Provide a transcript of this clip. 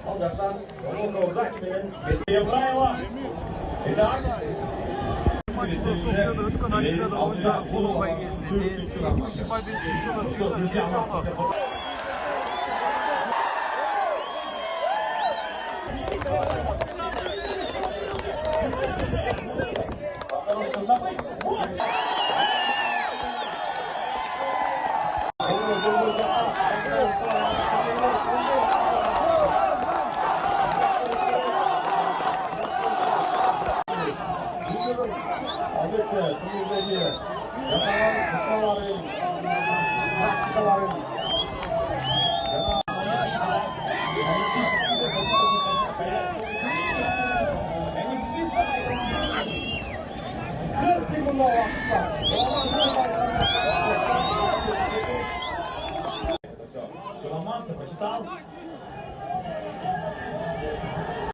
Al jaqdan Yo'l Kozak bilan Ефраева. Итак, Матчта Софияда өткен Олимпиада ойындарының бәйгесінде ТСК 2025 жылы чемпионы. Albatta, turnirdagi yasagan nuqtalaring, taktikalarning qirq sekundlik vaqtda Ломался, посчитал.